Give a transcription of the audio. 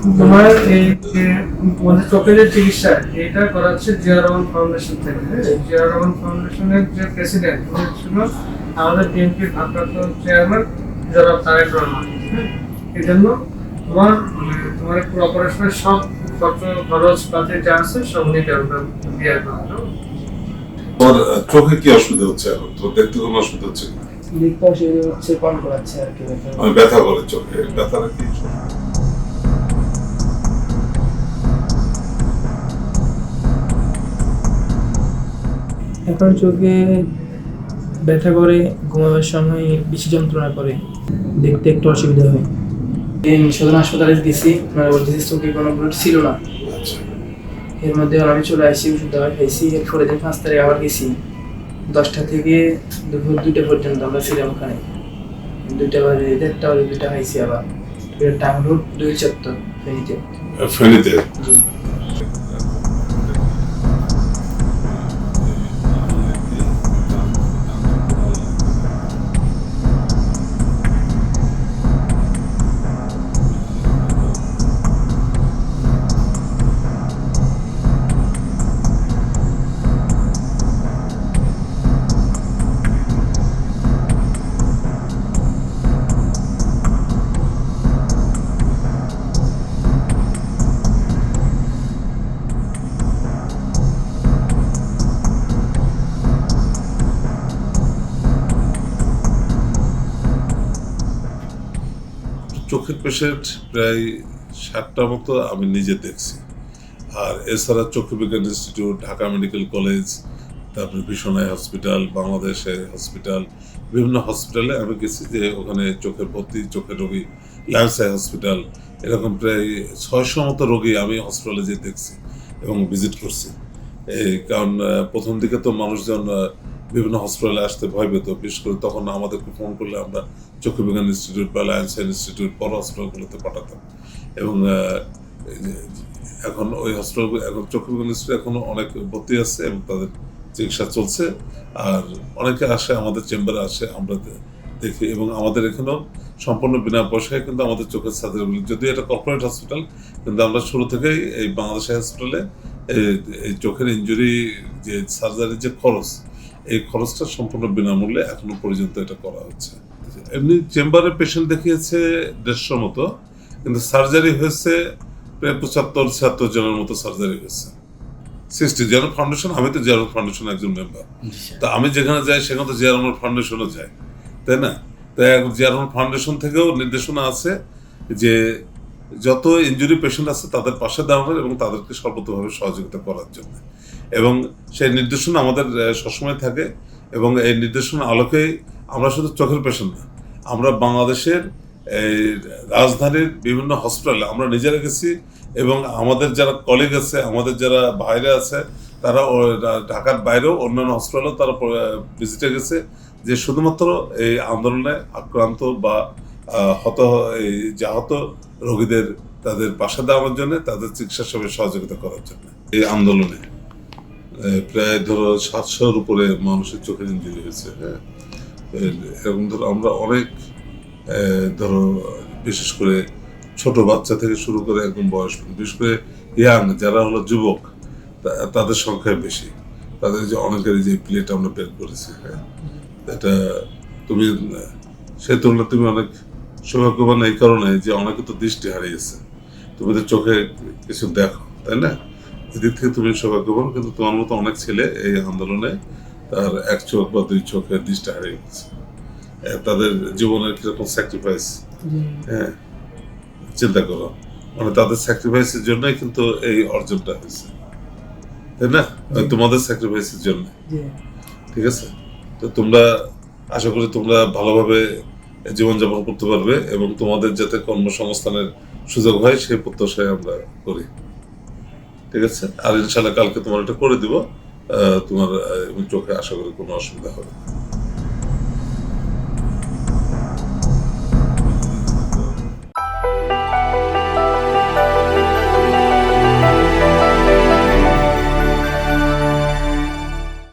তোমার এই যে মানে চোখের যে চিকিৎসা এটা করাচ্ছে জিয়া রহমান ফাউন্ডেশন থেকে। হ্যাঁ, জিয়া রহমান ফাউন্ডেশনের যে প্রেসিডেন্ট উনি ছিল আমাদের বিএনপির ভারপ্রাপ্ত চেয়ারম্যান জনাব তারেক রহমান। হ্যাঁ, এই জন্য তোমার তোমার পুরো অপারেশনের সব খরচ পাতি যা আছে সব উনি দিয়ে দেওয়া। তোমার চোখে কি অসুবিধা হচ্ছে এখন? তোর দেখতে কোনো অসুবিধা হচ্ছে না? দেখতে অসুবিধা হচ্ছে, কম করাচ্ছে আর কি। মানে ব্যথা করে চোখে, ব্যথাটা কি? এখন চোখে ব্যথা করে, ঘুমাবার সময় বেশি যন্ত্রণা করে, দেখতে একটু অসুবিধা হয়। সদর হাসপাতালে গেছি, ওনারা বলতেছে চোখে কোনো ব্লাড ছিল না। আচ্ছা, এর মধ্যে আমি চলে আসি, ওষুধ দেওয়া খাইছি। এরপরে দিন 5 তারিখ আবার গেছি, 10টা থেকে দুপুর 2টা পর্যন্ত আমরা ছিলাম ওখানে। 2টা বাজে, 1:30 বাজে 2টা খাইছি আবার। টাউন রোড 2 চত্বর ফেনীতে। ফেনীতে? জি। চোখের পেশেন্ট প্রায় 60টার মতো আমি নিজে দেখছি। আর এছাড়া চক্ষু বিজ্ঞান ইনস্টিটিউট, ঢাকা মেডিকেল কলেজ, তারপরে ভীষণাই হসপিটাল, বাংলাদেশের হসপিটাল, বিভিন্ন হসপিটালে আমি গেছি, যে ওখানে চোখের ভর্তি, চোখের রোগী, লায়ন্স আই হসপিটাল, এরকম প্রায় 600 মতো রোগী আমি হসপিটালে যেয়ে দেখছি এবং ভিজিট করছি। এই কারণ প্রথম দিকে তো মানুষজন বিভিন্ন হসপিটালে আসতে ভয় পেত, বিশেষ করে তখন আমাদেরকে ফোন করলে আমরা চক্ষু বিজ্ঞান ইনস্টিটিউট বা লায়ন্স আই ইনস্টিটিউট বড় হসপিটালগুলোতে পাঠাতাম। এবং এখন ওই হসপিটাল, এখন চক্ষু বিজ্ঞান ইনস্টিটিউট এখনো অনেক ভর্তি আছে এবং তাদের চিকিৎসা চলছে। আর অনেকে আসে, আমাদের চেম্বারে আসে, আমরা দেখি। এবং আমাদের এখানেও সম্পূর্ণ বিনা পয়সায় কিন্তু আমাদের চোখের সার্জারি, যদিও এটা কর্পোরেট হসপিটাল, কিন্তু আমরা শুরু থেকেই এই বাংলাদেশ হসপিটালে এই চোখের ইনজুরি যে সার্জারির যে খরচ, এই খরচটা সম্পূর্ণ বিনামূল্যে এখনো পর্যন্ত এটা করা হচ্ছে। এমনি চেম্বারে পেশেন্ট দেখিয়েছে 150 মতো, কিন্তু সার্জারি হয়েছে প্রায় 75-76 জনের মতো সার্জারি হয়েছে। 60 জিয়া রহমান ফাউন্ডেশন, আমি তো জিয়া রহমান ফাউন্ডেশন একজন মেম্বার। তো আমি যেখানে যাই সেখানে তো জিয়া রহমান ফাউন্ডেশনও যায়, তাই না? তাই জিয়া রহমান ফাউন্ডেশন থেকেও নির্দেশনা আছে যে যত ইনজুরি পেশেন্ট আছে তাদের পাশে দাঁড়ানোর এবং তাদেরকে সর্বতভাবে সহযোগিতা করার জন্য। এবং সেই নির্দেশনা আমাদের সবসময় থাকে। এবং এই নির্দেশনা আলোকেই আমরা শুধু চোখের পেশেন্ট না, আমরা বাংলাদেশের এই রাজধানীর বিভিন্ন হসপিটালে আমরা নিজেরা গেছি, এবং আমাদের যারা কলিগ আছে, আমাদের যারা বাইরে আছে, তারা ঢাকার বাইরেও অন্যান্য হসপিটালেও তারা ভিজিটে গেছে, যে শুধুমাত্র এই আন্দোলনে আক্রান্ত বা এই আহত রোগীদের তাদের পাশে দেওয়ার জন্য, তাদের চিকিৎসা সেবায় সহযোগিতা করার জন্য। এই আন্দোলনে প্রায় ধরো 700-র উপরে মানুষের চোখের ইনজুরি হয়েছে। হ্যাঁ, এরকম ধরো আমরা অনেক ধরো বিশেষ করে ছোট বাচ্চা থেকে শুরু করে একদম বয়স, বিশেষ করে ইয়াং যারা হলো যুবক, তাদের সংখ্যায় বেশি। তাদের যে অনেকের যে প্লেট আমরা বের করেছি, হ্যাঁ, এটা তুমি সেই তুলনায় তুমি অনেক সৌভাগ্যবান এই কারণে যে অনেকে তো দৃষ্টি হারিয়েছে, তুমি তো চোখে কিছু দেখো, তাই না? এদিক থেকে তুমি সৌভাগ্যবান। কিন্তু তোমার মতো অনেক ছেলে এই আন্দোলনে তার এক চোখ বা দুই চোখে দৃষ্টি হারিয়ে গেছে। তাদের জীবনের কিরকম স্যাক্রিফাইস, হ্যাঁ, চিন্তা করো। মানে তাদের স্যাক্রিফাইসের জন্যই কিন্তু এই অর্জনটা হয়েছে, তাই না? তোমাদের স্যাক্রিফাইসের জন্য। ঠিক আছে? তো তোমরা, আশা করি তোমরা ভালোভাবে জীবনযাপন করতে পারবে এবং তোমাদের যাতে কর্মসংস্থানের সুযোগ হয় সেই প্রত্যাশায় আমরা করি। ঠিক আছে? আর ইনশাল্লাহ কালকে তোমার এটা করে দিব। তোমার চোখে আশা করি কোনো অসুবিধা হবে না।